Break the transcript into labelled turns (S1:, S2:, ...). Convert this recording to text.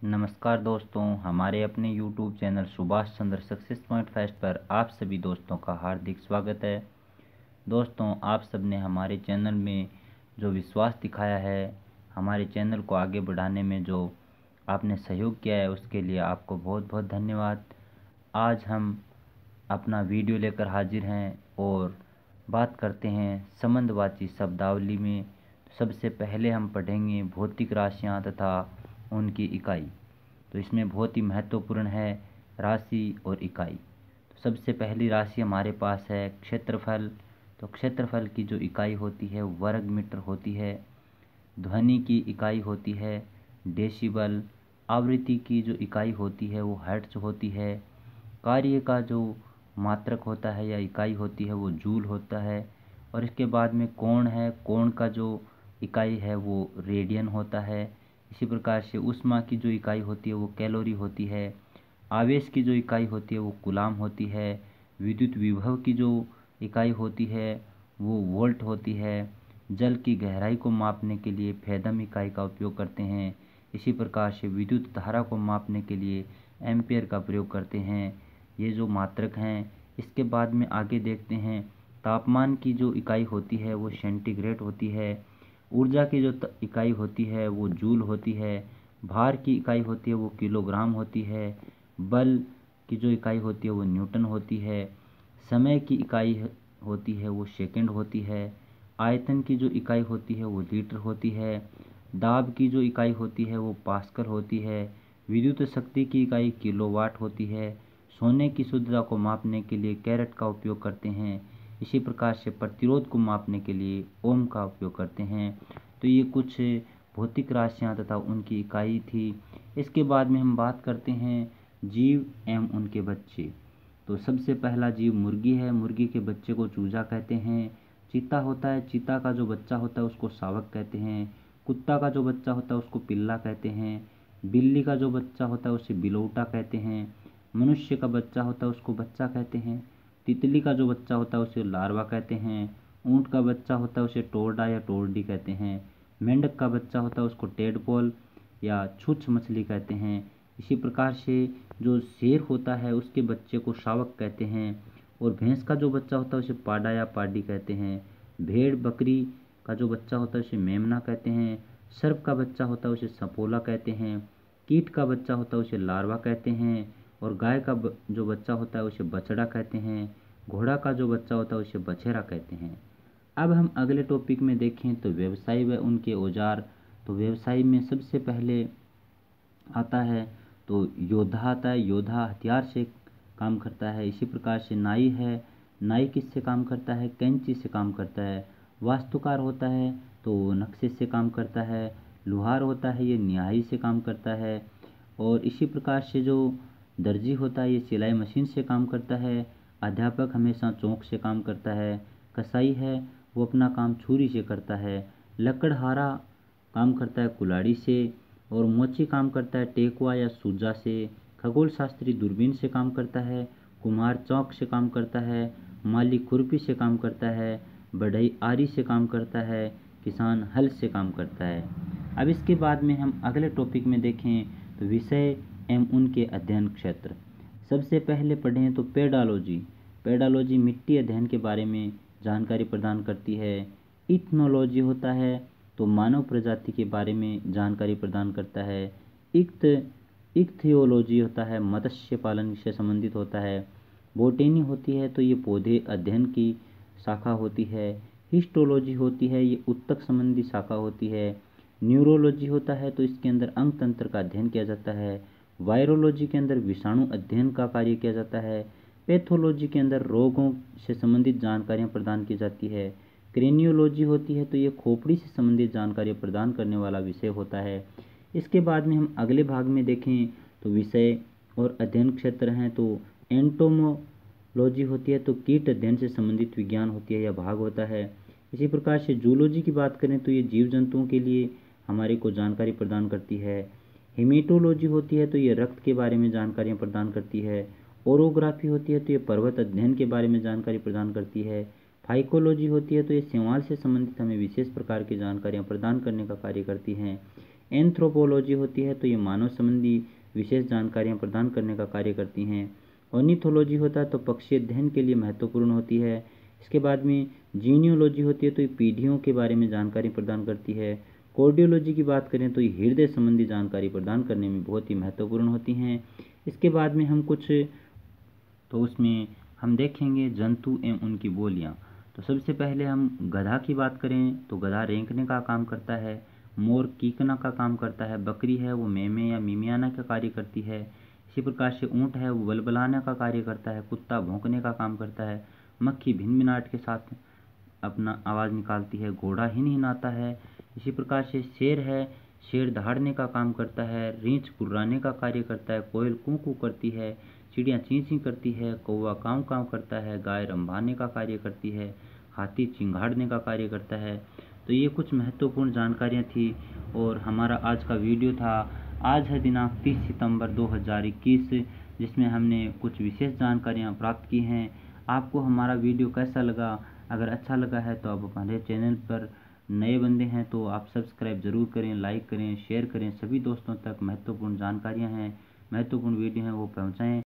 S1: नमस्कार दोस्तों, हमारे अपने YouTube channel Subhash Chandra success point fest पर आप सभी दोस्तों का हार्दिक स्वागत है। दोस्तों, आप सब ने हमारे चैनल में जो विश्वास दिखाया है, हमारे चैनल को आगे बढ़ाने में जो आपने सहयोग किया है, उसके लिए आपको बहुत बहुत धन्यवाद। आज हम अपना वीडियो लेकर हाजिर हैं और बात करते हैं संबंधवाची शब्दावली में। सबसे पहले हम पढ़ेंगे भौतिक राशियाँ तथा उनकी इकाई। तो इसमें बहुत ही महत्वपूर्ण है राशि और इकाई। तो सबसे पहली राशि हमारे पास है क्षेत्रफल। तो क्षेत्रफल की जो इकाई होती है वर्ग मीटर होती है। ध्वनि की इकाई होती है डेसिबल। आवृत्ति की जो इकाई होती है वो हर्ट्ज होती है। कार्य का जो मात्रक होता है या इकाई होती है वो जूल होता है। और इसके बाद में कोण है, कोण का जो इकाई है वो रेडियन होता है। इसी प्रकार से ऊष्मा की जो इकाई होती है वो कैलोरी होती है। आवेश की जो इकाई होती है वो कूलाम होती है। विद्युत विभव की जो इकाई होती है वो वोल्ट होती है। जल की गहराई को मापने के लिए फेदम इकाई का उपयोग करते हैं। इसी प्रकार से विद्युत धारा को मापने के लिए एम्पियर का प्रयोग करते हैं। ये जो मात्रक हैं, इसके बाद में आगे देखते हैं तापमान की जो इकाई होती है वो सेंटीग्रेड होती है। ऊर्जा की जो इकाई होती है वो जूल होती है। भार की इकाई होती है वो किलोग्राम होती है। बल की जो इकाई होती है वो न्यूटन होती है। समय की इकाई होती है वो सेकंड होती है। आयतन की जो इकाई होती है वो लीटर होती है। दाब की जो इकाई होती है वो पास्कल होती है। विद्युत शक्ति की इकाई किलोवाट होती है। सोने की शुद्धता को मापने के लिए कैरेट का उपयोग करते हैं। इसी प्रकार से प्रतिरोध को मापने के लिए ओम का उपयोग करते हैं। तो ये कुछ भौतिक राशियाँ तथा उनकी इकाई थी। इसके बाद में हम बात करते हैं जीव एवं उनके बच्चे। तो सबसे पहला जीव मुर्गी है। मुर्गी के बच्चे को चूजा कहते हैं। चीता होता है, चीता का जो बच्चा होता है उसको शावक कहते हैं। कुत्ता का जो बच्चा होता है उसको पिल्ला कहते हैं। बिल्ली का जो बच्चा होता है उसे बिलौटा कहते हैं। मनुष्य का बच्चा होता है उसको बच्चा कहते हैं। तितली का जो बच्चा होता है उसे लार्वा कहते हैं। ऊँट का बच्चा होता है उसे टोरडा या टोरडी कहते हैं। मेंढक का बच्चा होता है उसको टेडपोल या छुछ मछली कहते हैं। इसी प्रकार से जो शेर होता है उसके बच्चे को शावक कहते हैं। और भैंस का जो बच्चा होता है उसे पाडा या पाडी कहते हैं। भेड़ बकरी का जो बच्चा होता है उसे मेमना कहते हैं। सर्प का बच्चा होता है उसे सपोला कहते हैं। कीट का बच्चा होता है उसे लार्वा कहते हैं। और गाय का जो बच्चा होता है उसे बछड़ा कहते हैं। घोड़ा का जो बच्चा होता है उसे बछेरा कहते हैं। अब हम अगले टॉपिक में देखें तो व्यवसाय व उनके औजार। तो व्यवसाय में सबसे पहले आता है तो योद्धा आता है। योद्धा हथियार से काम करता है। इसी प्रकार से नाई है। नाई किससे काम करता है? कैंची से काम करता है। वास्तुकार होता है तो वो नक्शे से काम करता है। लुहार होता है ये निहाई से काम करता है। और इसी प्रकार से जो दर्जी होता है ये सिलाई मशीन से काम करता है। अध्यापक हमेशा चौक से काम करता है। कसाई है वो अपना काम छुरी से करता है। लकड़हारा काम करता है कुल्हाड़ी से। और मोची काम करता है टेकुआ या सूजा से। खगोल शास्त्री दूरबीन से काम करता है। कुम्हार चौक से काम करता है। माली खुरपी से काम करता है। बढ़ई आरी से काम करता है। किसान हल से काम करता है। अब इसके बाद में हम अगले टॉपिक में देखें तो विषय एवं उनके अध्ययन क्षेत्र। सबसे पहले पढ़ें तो पेडालॉजी। पेडालॉजी मिट्टी अध्ययन के बारे में जानकारी प्रदान करती है। इथनोलॉजी होता है तो मानव प्रजाति के बारे में जानकारी प्रदान करता है। इक्थियोलॉजी होता है मत्स्य पालन से संबंधित होता है। बोटेनी होती है तो ये पौधे अध्ययन की शाखा होती है। हिस्टोलॉजी होती है ये उत्तक संबंधी शाखा होती है। न्यूरोलॉजी होता है तो इसके अंदर अंग तंत्र का अध्ययन किया जाता है। वायरोलॉजी के अंदर विषाणु अध्ययन का कार्य किया जाता है। पैथोलॉजी के अंदर रोगों से संबंधित जानकारियाँ प्रदान की जाती है। क्रेनियोलॉजी होती है तो ये खोपड़ी से संबंधित जानकारी प्रदान करने वाला विषय होता है। इसके बाद में हम अगले भाग में देखें तो विषय और अध्ययन क्षेत्र हैं तो एंटोमोलॉजी होती है तो कीट अध्ययन से संबंधित विज्ञान होती है या भाग होता है। इसी प्रकार से जूलॉजी की बात करें तो ये जीव जंतुओं के लिए हमारे को जानकारी प्रदान करती है। हेमेटोलॉजी होती है तो ये रक्त के बारे में जानकारियाँ प्रदान करती है। ओरोग्राफी होती है तो ये पर्वत अध्ययन के बारे में जानकारी प्रदान करती है। फाइकोलॉजी होती है तो ये शैवाल से संबंधित हमें विशेष प्रकार की जानकारियाँ प्रदान करने का कार्य करती हैं। एंथ्रोपोलॉजी होती है तो ये मानव संबंधी विशेष जानकारियाँ प्रदान करने का कार्य करती हैं। ऑर्निथोलॉजी होता है तो पक्षी अध्ययन के लिए महत्वपूर्ण होती है। इसके बाद में जीनियोलॉजी होती है तो ये पीढ़ियों के बारे में जानकारी प्रदान करती है। कार्डियोलॉजी की बात करें तो ये हृदय संबंधी जानकारी प्रदान करने में बहुत ही महत्वपूर्ण होती हैं। इसके बाद में हम कुछ तो उसमें हम देखेंगे जंतु एवं उनकी बोलियां। तो सबसे पहले हम गधा की बात करें तो गधा रेंकने का काम करता है, मोर कीकना का काम करता है, बकरी है वो मेमे या मिमियाना का कार्य करती है। इसी प्रकार से ऊँट है वो बलबलाने का कार्य करता है, कुत्ता भौंकने का काम करता है, मक्खी भिनभिनाट के साथ अपना आवाज़ निकालती है, घोड़ा हिनहिनाता है। इसी प्रकार से शेर है, शेर दहाड़ने का काम करता है, रींछ गुर्राने का कार्य करता है, कोयल कूँ कूँ करती है, चिड़िया चीं चीं करती है, कौवा काँव काँव करता है, गाय रंभाने का कार्य करती है, हाथी चिंगाड़ने का कार्य करता है। तो ये कुछ महत्वपूर्ण जानकारियाँ थी और हमारा आज का वीडियो था। आज है दिनांक 30 सितंबर 2021, जिसमें हमने कुछ विशेष जानकारियाँ प्राप्त की हैं। आपको हमारा वीडियो कैसा लगा? अगर अच्छा लगा है तो आप हमारे चैनल पर नए बंदे हैं तो आप सब्सक्राइब ज़रूर करें, लाइक करें, शेयर करें, सभी दोस्तों तक महत्वपूर्ण जानकारियाँ हैं, महत्वपूर्ण वीडियो हैं वो पहुँचाएँ।